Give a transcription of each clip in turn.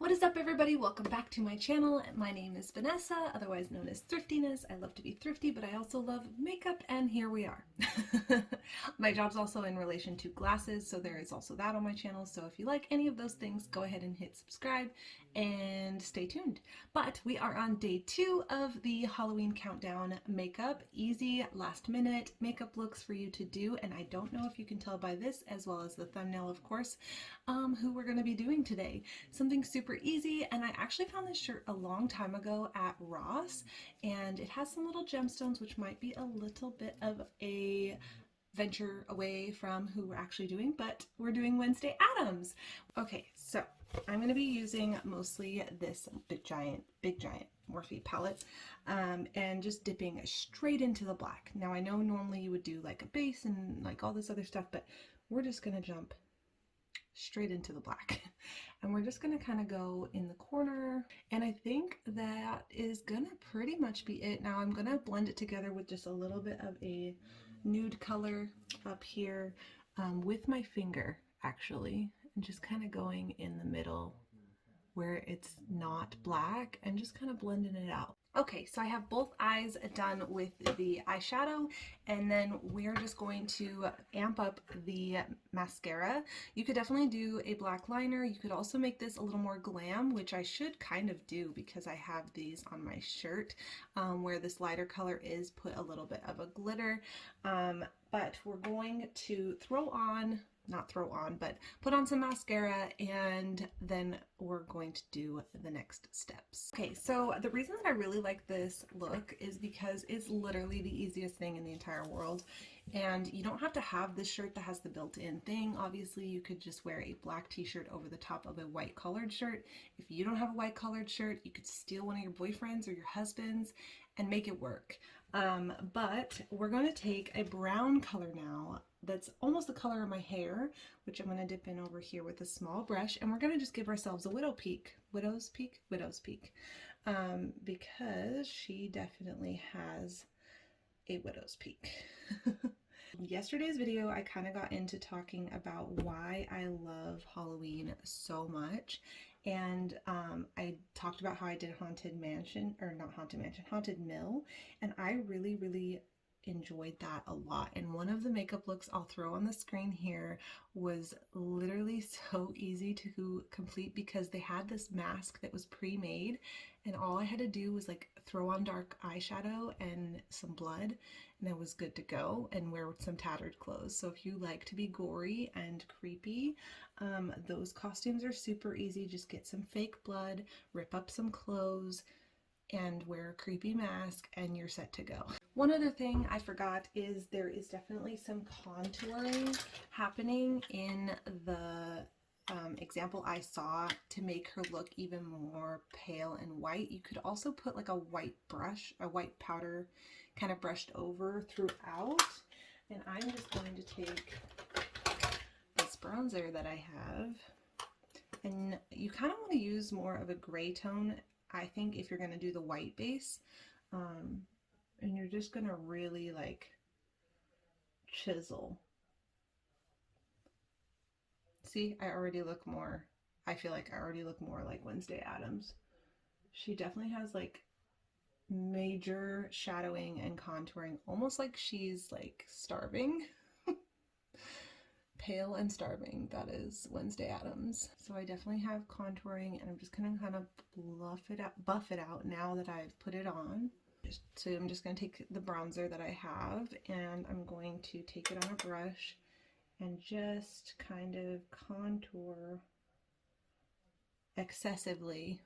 What is up, everybody? Welcome back to my channel. My name is Vanessa, otherwise known as Thriftiness. I love to be thrifty, but I also love makeup, and here we are. My job's also in relation to glasses, so there is also that on my channel. So if you like any of those things, go ahead and hit subscribe and stay tuned. But we are on day 2 of the Halloween countdown makeup. Easy, last minute makeup looks for you to do, and I don't know if you can tell by this, as well as the thumbnail, of course, who we're going to be doing today. Something super easy, and I actually found this shirt a long time ago at Ross, and it has some little gemstones, which might be a little bit of a venture away from who we're actually doing, but we're doing Wednesday Addams. Okay, so I'm going to be using mostly this big giant Morphe palette, and just dipping straight into the black. Now I know normally you would do like a base and like all this other stuff, but we're just going to jump straight into the black. And we're just going to kind of go in the corner, and I think that is gonna pretty much be it. Now I'm going to blend it together with just a little bit of a nude color up here with my finger, actually, and just kind of going in the middle where it's not black and just kind of blending it out. Okay, so I have both eyes done with the eyeshadow, and then we're just going to amp up the mascara. You could definitely do a black liner. You could also make this a little more glam, which I should kind of do because I have these on my shirt, where this lighter color is put a little bit of a glitter. But we're going to put on some mascara, and then we're going to do the next steps. Okay, so the reason that I really like this look is because it's literally the easiest thing in the entire world, and you don't have to have this shirt that has the built-in thing. Obviously, you could just wear a black t-shirt over the top of a white collared shirt. If you don't have a white collared shirt, you could steal one of your boyfriends or your husband's and make it work. But we're going to take a brown color now that's almost the color of my hair, which I'm going to dip in over here with a small brush, and we're going to just give ourselves a widow's peak, because she definitely has a widow's peak. Yesterday's video, I kind of got into talking about why I love Halloween so much, and I talked about how I did Haunted Mill, and I really enjoyed that a lot. And one of the makeup looks I'll throw on the screen here was literally so easy to complete because they had this mask that was pre-made, and all I had to do was like throw on dark eyeshadow and some blood, and I was good to go, and wear some tattered clothes. So if you like to be gory and creepy, those costumes are super easy. Just get some fake blood, rip up some clothes, and wear a creepy mask, and you're set to go. One other thing I forgot is there is definitely some contouring happening in the example I saw to make her look even more pale and white. You could also put like a white powder kind of brushed over throughout. And I'm just going to take this bronzer that I have, and you kind of want to use more of a gray tone, I think, if you're going to do the white base. And you're just going to really like chisel. See, I feel like I already look more like Wednesday Addams. She definitely has like major shadowing and contouring, almost like she's like starving. Pale and starving, that is Wednesday Addams. So I definitely have contouring, and I'm just gonna kind of buff it out now that I've put it on. So I'm just going to take the bronzer that I have, and I'm going to take it on a brush and just kind of contour excessively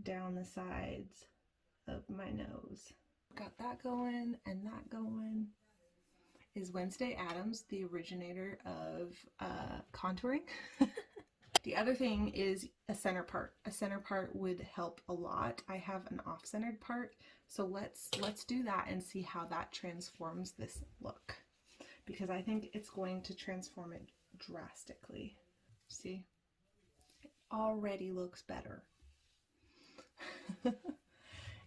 down the sides of my nose. Got that going, and that going. Is Wednesday Addams the originator of contouring? The other thing is a center part. A center part would help a lot. I have an off-centered part, so let's do that and see how that transforms this look, because I think it's going to transform it drastically. See? It already looks better.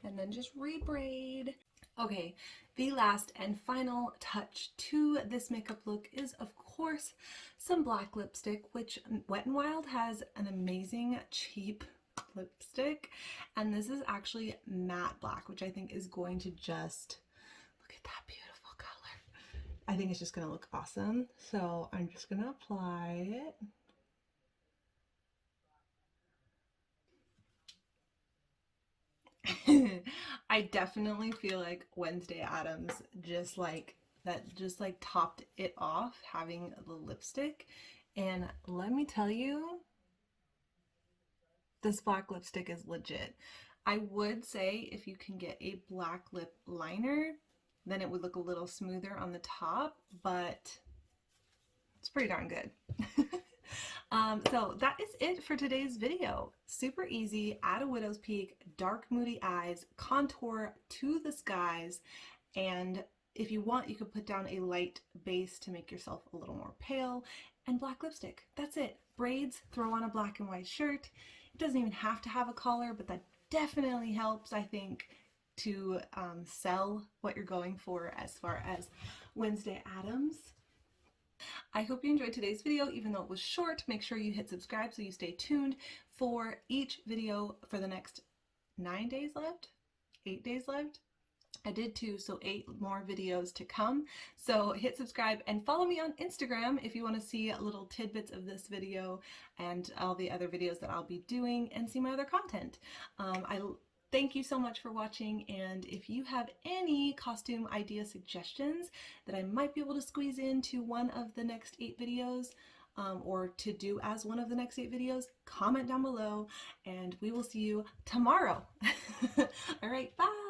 and then just rebraid. Okay, the last and final touch to this makeup look is, of course, some black lipstick, which Wet n Wild has an amazing cheap lipstick, and this is actually matte black, which I think is going to just, look at that beautiful color. I think it's just going to look awesome. So I'm just going to apply it. I definitely feel like Wednesday Addams just like topped it off having the lipstick. And let me tell you, this black lipstick is legit. I would say if you can get a black lip liner, then it would look a little smoother on the top, but it's pretty darn good. So that is it for today's video. Super easy, add a widow's peak, dark moody eyes, contour to the skies, and if you want, you could put down a light base to make yourself a little more pale, and black lipstick. That's it. Braids, throw on a black and white shirt. It doesn't even have to have a collar, but that definitely helps, I think, to sell what you're going for as far as Wednesday Addams. I hope you enjoyed today's video, even though it was short. Make sure you hit subscribe so you stay tuned for each video for the next 9 days left, 8 days left. I did 2, so 8 more videos to come. So hit subscribe and follow me on Instagram if you want to see little tidbits of this video and all the other videos that I'll be doing and see my other content. Thank you so much for watching, and if you have any costume idea suggestions that I might be able to squeeze into one of the next 8 videos, or to do as one of the next 8 videos, comment down below, and we will see you tomorrow. All right, bye!